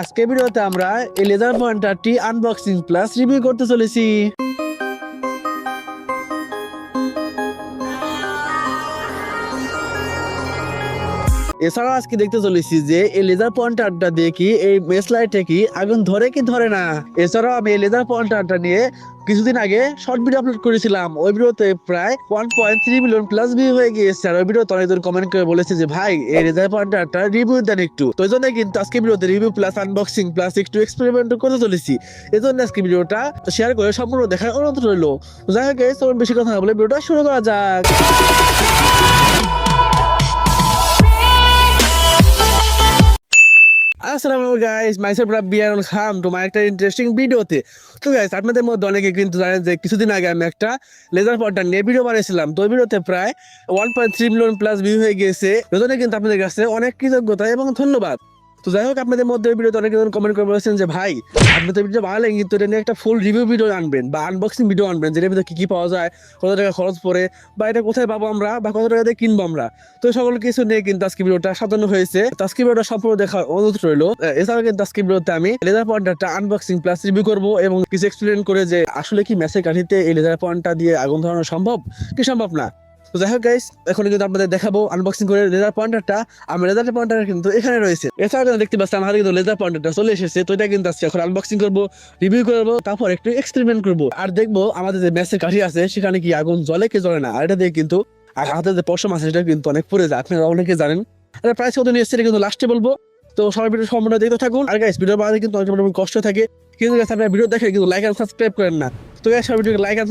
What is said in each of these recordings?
আজকে ভিডিওতে আমরা এই লেজার পয়েন্টারটি আনবক্সিং প্লাস রিভিউ করতে চলেছি। এছাড়া আজকে দেখতে চলেছি যে এই লেজার পয়েন্টারটা দিয়ে কি এই মেস লাইটে কি আগুন ধরে কি ধরে না। এছাড়াও আমি এই লেজার পয়েন্টারটা নিয়ে কিছুদিন আগে শর্ট ভিডিও আপলোড করেছিলাম। ওই ভিডিওতে প্রায় 1.3 মিলিয়ন প্লাস ভিউ হয়ে গিয়েছে। আর ওই ভিডিওতে অনেকজন কমেন্ট করে বলেছে যে ভাই এই লেজার পয়েন্টারটা রিভিউ দেন একটু। তো এই জন্য কিন্তু আজকে ভিডিওতে রিভিউ প্লাস আনবক্সিং প্লাস একটু এক্সপেরিমেন্ট করতে চলেছি। এই জন্য আজকে ভিডিওটা শেয়ার করে সম্পূর্ণ দেখার অনুরোধ রইলো। যাই হোক গাইস, বেশি কথা না বলে ভিডিওটা শুরু করা যাক। আসসালামু আলাইকুম গাইস, মাইসেলফ রাব্বি আর ওয়েলকাম টু মাই একটা ইন্টারেস্টিং ভিডিওতে। তো গাইস, আপনাদের মধ্যে অনেকে কিন্তু জানেন যে কিছুদিন আগে আমি একটা লেজার পয়েন্টার নিয়ে ভিডিও বানিয়েছিলাম। তো ওই ভিডিওতে প্রায় 1.3 মিলিয়ন প্লাস ভিউ হয়ে গিয়েছে। এজন্য কিন্তু আপনাদের কাছে অনেক কৃতজ্ঞতা এবং ধন্যবাদ। তো যাই হোক, আপনাদের মধ্যে ওই ভিডিওতে অনেকে কমেন্ট করে বলেছেন যে ভাই আপনি তো ভিডিও বানালেন, কিন্তু এটা নিয়ে একটা ফুল রিভিউ ভিডিও আনবেন বা আনবক্সিং ভিডিও আনবেন, যেটার ভিতরে কি কি পাওয়া যায়, কত টাকা খরচ পড়ে, বা এটা কোথায় পাবো আমরা, বা কত টাকা দিয়ে কিনবো আমরা। তো সকল কিছু নিয়ে কিন্তু আজকে ভিডিওটা সাজানো হয়েছে। তো আজকে ভিডিওটা সম্পূর্ণ দেখার অনুরোধ রইলো। এছাড়াও কিন্তু আজকে ভিডিওতে আমি লেজার পয়েন্টারটা আনবক্সিং প্লাস রিভিউ করবো এবং কিছু এক্সপ্লেন করে যে আসলে কি ম্যাচের কাঠিতে এই লেজার পয়েন্টটা দিয়ে আগুন ধরানো সম্ভব কি সম্ভব না। তো যাই হোক গাইস, এখন কিন্তু আপনাদের দেখাবো আনবক্সিং করে লেজার পয়েন্টারটা। আমার লেজার পয়েন্টার কিন্তু এখানে রয়েছে। এছাড়াও দেখতে পাচ্ছি আমার হাতে কিন্তু লেজার পয়েন্টারটা চলে এসেছে। তো এটা কিন্তু আজকে এখন আনবক্সিং করবো, রিভিউ করবো, তারপর একটু এক্সপেরিমেন্ট করবো আর দেখবো আমাদের যে ম্যাচের কাঠি আছে সেখানে কি আগুন জ্বলে কি জ্বলে না। আর এটা দিয়ে কিন্তু হাতে যে পশম আছে সেটা কিন্তু অনেক পড়ে যায়, আপনারা অনেকে জানেন। প্রাইস কত নিয়ে এসেছে এটা কিন্তু লাস্টে বলবো। তো সবাই ভিডিও সম্পূর্ণ দেখতে থাকুন। আর গাইস, ভিডিও বানাতে কিন্তু অনেক কষ্ট থাকে, কিন্তু গাইস আপনারা ভিডিও দেখে কিন্তু লাইক আর সাবস্ক্রাইব করেন না। তো গাইস, সবাই ভিডিওকে লাইক আর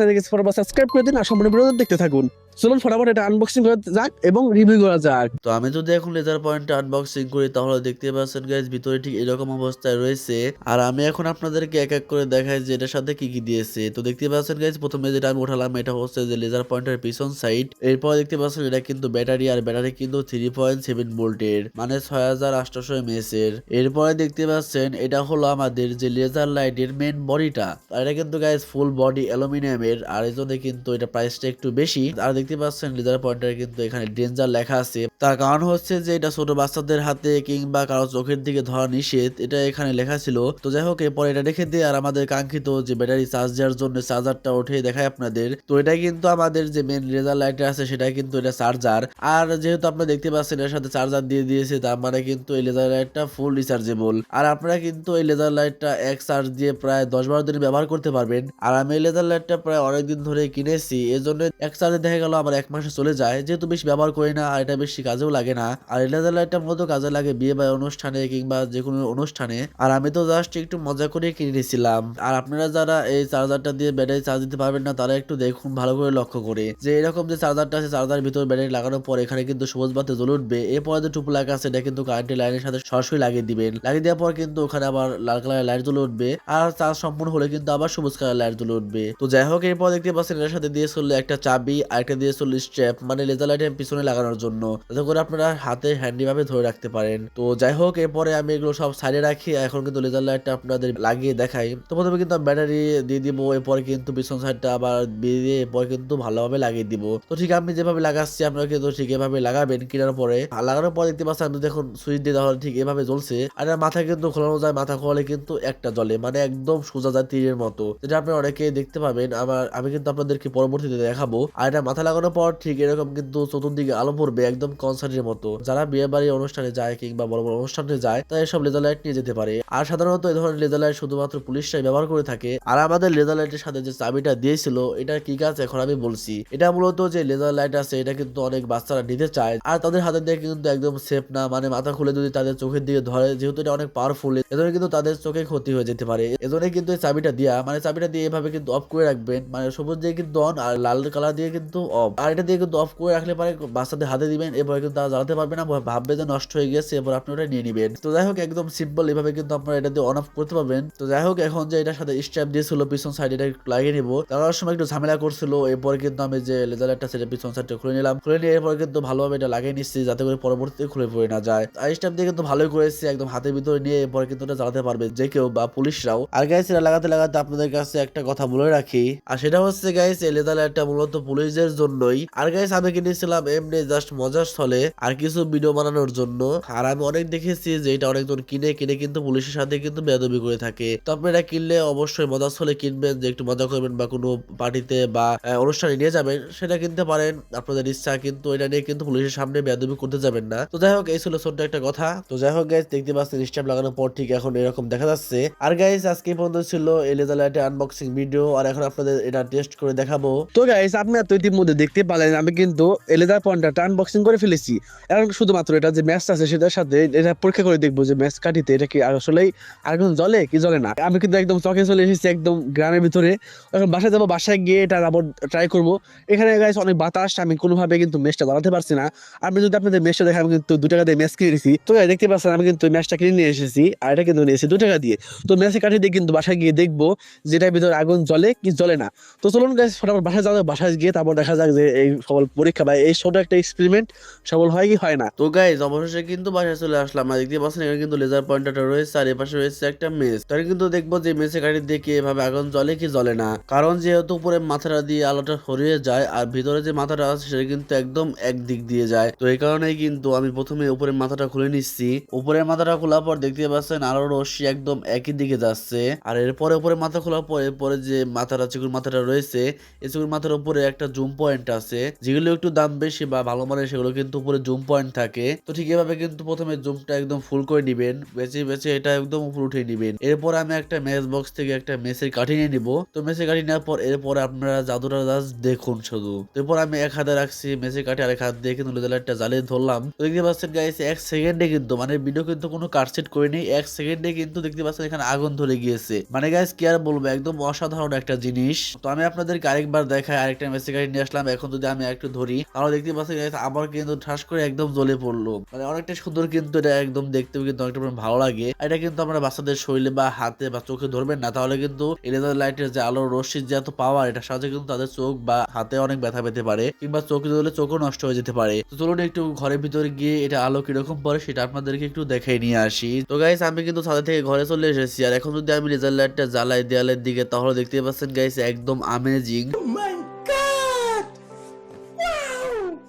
সাবস্ক্রাইব করে দিন আর সম্পূর্ণ ভিডিও দেখতে থাকুন। চলুন ফটাফট এটা আনবক্সিং করা যাক এবং রিভিউ করা যাক। তো আমি যদি এখন লেজার পয়েন্টটা আনবক্সিং করি তাহলে দেখতে পাচ্ছেন গাইজ ভিতরে ঠিক এরকম অবস্থায় রয়েছে। আর আমি এখন আপনাদেরকে এক এক করে দেখাই যে এটার সাথে কি কি দিয়েছে। তো দেখতে পাচ্ছেন গাইজ প্রথমে যেটা আমি উঠালাম এটা হচ্ছে যে লেজার পয়েন্টের পিছন সাইড। এরপর দেখতে পাচ্ছেন এটা কিন্তু ব্যাটারি, আর ব্যাটারি কিন্তু 3.7 ভোল্টের মানে 6800 mAh এর। এরপরে দেখতে পাচ্ছেন এটা হলো আমাদের যে লেজার লাইটের মেন বডিটা। এটা কিন্তু গাইজ ফুল বডি অ্যালুমিনিয়ামের, আর এই জন্য কিন্তু এটা প্রাইসটা একটু বেশি। আর দেখতে পাচ্ছেন লেজার পয়েন্টার কিন্তু এখানে ডেঞ্জার লেখা আছে। তার কারণ হচ্ছে যে এটা ছোট বাচ্চাদের হাতে কিংবা কারো চোখের দিকে ধরা নিষেধ, এটা এখানে লেখা ছিল। তো যাই হোক, এরপর এটা রেখে দিয়ে আর আমাদের কাঙ্ক্ষিত যে ব্যাটারি চার্জ দেওয়ার জন্য চার্জারটা উঠে দেখায় আপনাদের। তো এটা কিন্তু আমাদের যে মেন লেজার লাইটার আছে সেটা কিন্তু এটা চার্জার। আর যেহেতু আপনারা দেখতে পাচ্ছেন এর সাথে চার্জার দিয়ে দিয়েছে, তার মানে কিন্তু এই লেজার লাইটটা ফুল রিচার্জেবল। আর আপনারা কিন্তু এই লেজার লাইটটা এক চার্জ দিয়ে প্রায় 10-12 দিন ব্যবহার করতে পারবেন। আর আমি এই লেজার লাইটটা প্রায় অনেকদিন ধরে কিনেছি, এজন্য এক চার্জে দেখা গেল আমার 1 মাসে চলে যায়, যেহেতু বেশি ব্যবহার করি না আর এটা বেশি কাজেও লাগে না। আর এই লেজার লাইটটা মূলত কাজে লাগে বিয়ে বা অনুষ্ঠানে কিংবা যে কোনো অনুষ্ঠানে। আর আমি তো জাস্ট একটু মজা করে কিনে নিয়েছিলাম। আর আপনারা যারা এই চার্জারটা দিয়ে ব্যাটারি চার্জ দিতে পারবেন না তারা একটু দেখুন ভালো করে লক্ষ্য করে যে এরকম যে চার্জারটা আছে, চার্জার ভিতরে ব্যাটারি লাগানোর পর এখানে কিন্তু সবুজ বাতি জ্বলে উঠবে। এরপরে যে টুপু লাগা আছে এটা কিন্তু কারেন্টের লাইনের সাথে সরাসরি লাগিয়ে দিবেন। লাগিয়ে দেওয়ার পর কিন্তু ওখানে আবার লাল কালারের লাইট জ্বলে উঠবে, আর চার্জ সম্পূর্ণ হলে কিন্তু আবার সবুজ কালারের লাইট জ্বলে উঠবে। তো যাই হোক, এরপর দেখতে পাচ্ছেন এর সাথে দিয়ে চললে একটা চাবি আর একটা দিয়ে চললে স্ট্র্যাপ, মানে লেজার লাইটের পিছনে লাগানোর জন্য, যাতে করে আপনারা হাতে হ্যান্ডি ভাবে ধরে রাখতে পারেন। তো যাই হোক, এরপরে আমি এগুলো সব সাইডে রাখি। এখন কিন্তু লেজার লাইটটা আপনাদের লাগিয়ে দেখাই। তো প্রথমে কিন্তু ব্যাটারি দিয়ে দিব, এরপরে কিন্তু পিছন সাইডটা আবার দিয়ে এরপর কিন্তু ভালোভাবে লাগিয়ে দিব। তো ঠিক আমি যেভাবে লাগাচ্ছি আপনারা কিন্তু ঠিক এভাবে লাগাবেন। কেনার পরে লাগানোর পর দেখতে পাচ্ছেন আমি দেখুন সুইচ দিয়ে তাহলে ঠিক এভাবে জ্বলছে। আর মাথা কিন্তু খোলানো যায়, মাথা খোলালে কিন্তু একটা জ্বলে, মানে একদম সোজা যায় তীরের মতো, যেটা আপনারা অনেকে দেখতে পাবেন। আমি কিন্তু আপনাদেরকে পরবর্তীতে দেখাবো। আর এটা মাথা লাগানোর পর ঠিক এরকম কিন্তু চতুর্দিকে আলো পড়বে একদম কনসার্টের মতো। যারা বিয়ে বাড়ি অনুষ্ঠানে যায় কিংবা বড় বড় অনুষ্ঠানে যায় তারা এসব লেজার লাইট নিয়ে যেতে পারে। আর সাধারণত এই ধরনের লেজার লাইট শুধুমাত্র পুলিশরাই ব্যবহার করে থাকে। আর আমাদের লেজার লাইটের সাথে যে চাবিটা দিয়েছিল এটা কি কাজ এখন আমি বলছি। এটা মূলত যে লেজার লাইট আছে এটা কিন্তু অনেক বাচ্চারা নিতে চায়, আর তাদের হাতে দিয়ে কিন্তু একদম সেফ না, মানে মাথা খুলে যদি তাদের চোখের দিকে ধরে, যেহেতু এটা অনেক পাওয়ারফুল, এজন্য কিন্তু তাদের চোখে ক্ষতি হয়ে যেতে পারে। এজন্য কিন্তু এই চাবিটা দিয়া, মানে চাবিটা দিয়ে এভাবে কিন্তু অফ করে রাখবেন, মানে সবুজ দিয়ে কিন্তু অন আর লাল কালার দিয়ে কিন্তু অফ। আর এটা দিয়ে কিন্তু অফ করে রাখলে পারে বাচ্চাদের হাতে দিবেন, এরপরে কিন্তু তারা জ্বালাতে পারবে না, ভাববে যে নষ্ট হয়ে গেছে, এরপর আপনি ওটা নিয়ে নিবেন। তো যাই হোক, একদম সিম্পল এভাবে কিন্তু আপনারা এটা দিয়ে অন অফ করতে পারবেন। তো যাই হোক, এখন যে এটার সাথে স্ট্র্যাপ দিয়েছিল পিছন সাইড এটা লাগিয়ে নিবো, তার সময় একটু ঝামেলা করছিল। এরপর কিন্তু আমি যে লেজার লাইটটা সেটা পিছন সাইডটা খুলে নিলাম, খুলে নিয়ে এরপর কিন্তু ভালোভাবে এটা লাগিয়ে নিচ্ছি যাতে করে পরবর্তীতে খুলে পড়ে না যায়। আর স্ট্র্যাপ দিয়ে কিন্তু ভালোই করেছি, একদম হাতের ভিতরে নিয়ে এরপর কিন্তু এটা জ্বালাতে পারবে যে কেউ বা পুলিশরাও। আর গাইস, এটা লাগাতে লাগাতে আপনাদের কাছে একটা কথা বলে রাখি, আর সেটা হচ্ছে গাইস এই লেজার লাইটটা মূলত পুলিশদের জন্য জন্যই। আর গাইস আমি কিনেছিলাম এমনি জাস্ট মজার ছলে আর কিছু ভিডিও বানানোর জন্য। আর আমি অনেক দেখেছি যে এটা অনেকজন কিনে কিন্তু পুলিশের সাথে কিন্তু বেয়াদবি করে থাকে। তো আপনারা কিনলে অবশ্যই মজার ছলে কিনবেন, যে একটু মজা করবেন বা কোনো পার্টিতে বা অনুষ্ঠানে নিয়ে যাবেন, সেটা কিনতে পারেন আপনাদের ইচ্ছা, কিন্তু এটা নিয়ে কিন্তু পুলিশের সামনে বেয়াদবি করতে যাবেন না। তো যাই হোক, এই ছিল ছোট্ট একটা কথা। তো যাই হোক গাইস, দেখতে পাচ্ছেন স্ট্যাম্প লাগানোর পর ঠিক এখন এরকম দেখা যাচ্ছে। আর গাইস আজকে এই পর্যন্ত ছিল এই লেজার লাইটের আনবক্সিং ভিডিও, আর এখন আপনাদের এটা টেস্ট করে দেখাবো। তো গাইস আপনারা তো ইতিমধ্যে দেখতে পারলেন আমি কিন্তু লেজার পয়েন্টারটা আনবক্সিং করে ফেলেছি। এখন শুধুমাত্র এটা যে ম্যাচ আছে সেটার সাথে এটা পরীক্ষা করে দেখবো যে ম্যাচ কাটিতে এটা কি আসলেই আগুন জ্বলে কি জ্বলে না। আমি কিন্তু একদম চকে চলে এসেছি একদম গ্রামের ভিতরে। এখন বাসায় যাবো, বাসায় গিয়ে এটা আবার ট্রাই করবো। এখানে গাইস অনেক বাতাস, আমি কোনোভাবে কিন্তু ম্যাচটা জ্বালাতে পারছি না। আমি যদি আপনাদের ম্যাচটা দেখে, আমি কিন্তু 2 টাকা দিয়ে ম্যাচ কিনে নিয়েছি। তো guys, দেখতে পাচ্ছেন আমি কিন্তু ম্যাচটা কিনে নিয়ে এসেছি, আর এটা কিন্তু নিয়েছি 2 টাকা দিয়ে। তো ম্যাচে কাটিয়ে দিয়ে কিন্তু বাসায় গিয়ে দেখবো যেটার ভিতরে আগুন জ্বলে কি জ্বলে না। তো চলুন গাইস ফটাফট বাসায় যাবো, বাসায় গিয়ে তারপর দেখা যাক যে এই সফল পরীক্ষা বা এই ছোট একটা এক্সপেরিমেন্ট সফল হয় কি হয় না। তো গাইজ অবশেষে কিন্তু বাসায় চলে আসলাম। আর দেখতে পাচ্ছেন এখানে কিন্তু লেজার পয়েন্টারটা রয়েছে, আর এপাশে রয়েছে একটা মেস। তার কিন্তু দেখবো যে মেসে গাড়ি দিয়ে কি এভাবে আগুন জ্বলে কি জ্বলে না। কারণ যেহেতু উপরে মাথাটা দিয়ে আলোটা সরিয়ে যায়, আর ভিতরে যে মাথাটা আছে সেটা কিন্তু একদম এক দিক দিয়ে যায়। তো এই কারণেই কিন্তু আমি প্রথমে উপরের মাথাটা খুলে নিচ্ছি। উপরের মাথাটা খোলার পর দেখতে পাচ্ছেন আলো রশ্মি একদম একই দিকে যাচ্ছে। আর এরপরে উপরে মাথা খোলার পর এরপরে যে মাথাটা চিকুর মাথাটা রয়েছে, এই চিকুর মাথার উপরে একটা জুম পয়েন্ট আছে, যেগুলো একটু দাম বেশি বা ভালো মানের সেগুলো কিন্তু উপরে জুম পয়েন্ট থাকে। তো ঠিক এভাবে কিন্তু প্রথমে জুমটা একদম ফুল করে নিবেন, বেঁচে বেঁচে এটা একদম উপর উঠে নিবেন। এরপর আমি একটা ম্যাচ বক্স থেকে একটা মেসের কাঠি নিয়ে নিবো। তো মেসের কাঠি নেওয়ার পর এরপর আপনারা জাদুটা জাস্ট দেখুন শুধু। এরপর আমি এক হাতে রাখছি মেসের কাঠি, আরেক হাত দিয়ে কিন্তু লেজার লাইটটা জ্বালিয়ে ধরলাম। তো দেখতে পাচ্ছেন গাইস 1 সেকেন্ডে কিন্তু, মানে ভিডিও কিন্তু কোনো কাটসেট করিনি, 1 সেকেন্ডে কিন্তু দেখতে পাচ্ছেন এখানে আগুন ধরে গিয়েছে। মানে গাইস কি আর বলবো, একদম অসাধারণ একটা জিনিস। তো আমি আপনাদেরকে আরেকবার দেখাই, আরেকটা মেসের কাঠি নিয়ে আসলাম। এখন যদি আমি একটু ধরি তাহলে দেখতে পাচ্ছেন গাইস আবার কিন্তু ঠাস করে একদম জ্বলে পড়লো। মানে অনেকটা সুন্দর কিন্তু এটা একদম দেখতেও কিন্তু অনেকটা ভালো লাগে। এটা কিন্তু আমরা বাচ্চাদের শরীরে বা হাতে বা চোখে ধরবেন না, তাহলে কিন্তু লেজার লাইটের যে আলোর রশ্মির যে এত পাওয়ার, এটার সাথে কিন্তু তাদের চোখ বা হাতে অনেক ব্যথা পেতে পারে, কিংবা চোখে ধরলে চোখও নষ্ট হয়ে যেতে পারে। তো চলুন একটু ঘরের ভিতরে গিয়ে এটা আলো কিরকম পড়ে সেটা আপনাদেরকে একটু দেখাই নিয়ে আসি। তো গাইস আমি কিন্তু ছাদে থেকে ঘরে চলে এসেছি, আর এখন যদি আমি লেজার লাইটটা জ্বালাই দেয়ালের দিকে তাহলে দেখতে পাচ্ছেন গাইস একদম আমেজিং,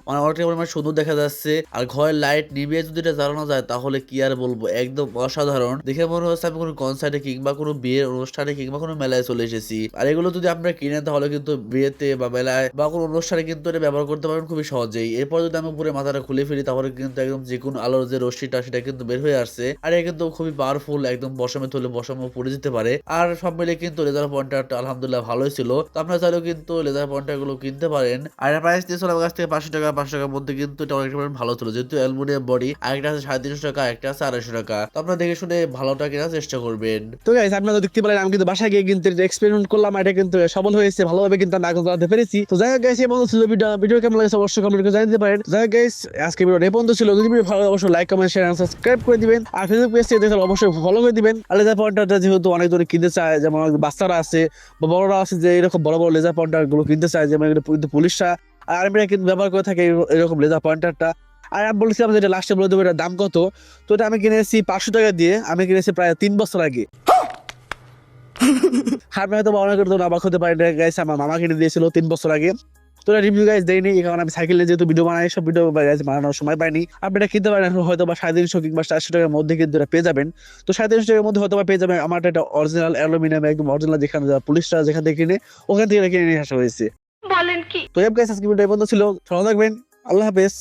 অনেকটা পরিমাণ সুন্দর দেখা যাচ্ছে। আর ঘরের লাইট নিভিয়ে যদি এটা জ্বালানো যায় তাহলে কি আর বলবো, একদম অসাধারণ। দেখে মনে হচ্ছে আমি কোনো কনসার্টে কিংবা কোনো বিয়ের অনুষ্ঠানে কিংবা কোনো মেলায় চলে এসেছি। আর এগুলো যদি আপনারা কিনেন তাহলে কিন্তু বিয়েতে বা মেলায় বা কোনো অনুষ্ঠানে কিন্তু এটা ব্যবহার করতে পারবেন খুবই সহজেই। এরপর যদি আমি পুরো মাথাটা খুলে ফেলি তাহলে কিন্তু একদম যে কোনো আলোর যে রশ্মিটা সেটা কিন্তু বের হয়ে আসছে। আর এটা কিন্তু খুবই পাওয়ারফুল, একদম বসামে তুলে বসামে পড়ে যেতে পারে। আর সব মিলে কিন্তু লেজার পয়েন্টারটা আলহামদুলিল্লাহ ভালোই ছিল। তো আপনারা চাইলেও কিন্তু লেজার পয়েন্টার গুলো কিনতে পারেন। আর এর প্রাইস দিয়েছিল আমার কাছ থেকে 500 টাকা। 500 টাকার মধ্যে কিন্তু এটা অনেকটা ভালো ছিল, যেহেতু অ্যালুমিনিয়াম বডি। আরেকটা আছে 350 টাকা, একটা আছে 250 টাকা। তো আপনারা দেখে শুনে ভালোটা কেনার চেষ্টা করবেন। তো গাইস আপনারা দেখতে পেলেন আমি কিন্তু বাসায় গিয়ে কিন্তু এক্সপেরিমেন্ট করলাম, এটা কিন্তু সফল হয়েছে, ভালোভাবে কিন্তু আমি আগুন জ্বালাতে পেরেছি। তো যাই হোক গাইস, এই পর্যন্ত ছিল ভিডিও কেমন লাগছে অবশ্যই কমেন্ট করে জানাতে পারেন। যাই হোক গাইস, আজকে ভিডিও এই পর্যন্ত ছিল। যদি ভিডিও ভালো লাগে অবশ্যই লাইক কমেন্ট শেয়ার সাবস্ক্রাইব করে দিবেন। আর ফেসবুক পেজ থেকে দেখলে অবশ্যই ফলো করে দিবেন। আর লেজার পয়েন্টারটা যেহেতু অনেক ধরে কিনতে চায়, যেমন অনেক বাচ্চারা আছে বা বড়রা আছে যে এরকম বড় বড় লেজার পয়েন্টার গুলো কিনতে চায়, যেমন কিন্তু পুলিশরা আর আর্মিরা কিন্তু ব্যবহার করে থাকে এরকম লেজার পয়েন্টারটা। আর আমি বলেছিলাম যে এটা লাস্টে বলে দেবো এটার দাম কত। তো এটা আমি কিনেছি 500 টাকা দিয়ে, আমি কিনেছি প্রায় 3 বছর আগে। আমি হয়তো অনেকের তো অবাক হতে পারি, গাইস আমার মামা কিনে দিয়েছিল 3 বছর আগে। তো এটা রিভিউ গাইস দেয়নি, কারণ আমি সাইকেলে যেহেতু ভিডিও বানাই, সব ভিডিও গাইস বানানোর সময় পাইনি। আপনি এটা কিনতে পারেন হয়তো বা 350 কিংবা 400 টাকার মধ্যে কিন্তু এটা পেয়ে যাবেন। তো 350 টাকার মধ্যে হয়তো বা পেয়ে যাবেন। আমার এটা অরিজিনাল অ্যালুমিনিয়াম, একদম অরিজিনাল, যেখানে পুলিশরা যেখান থেকে কিনে ওখান থেকে কিনে নিয়ে আসা হয়েছে। বলেন কি? তো গাইস আজকে ভিডিও এই পর্যন্ত ছিল। ভালো থাকবেন, আল্লাহ হাফেজ।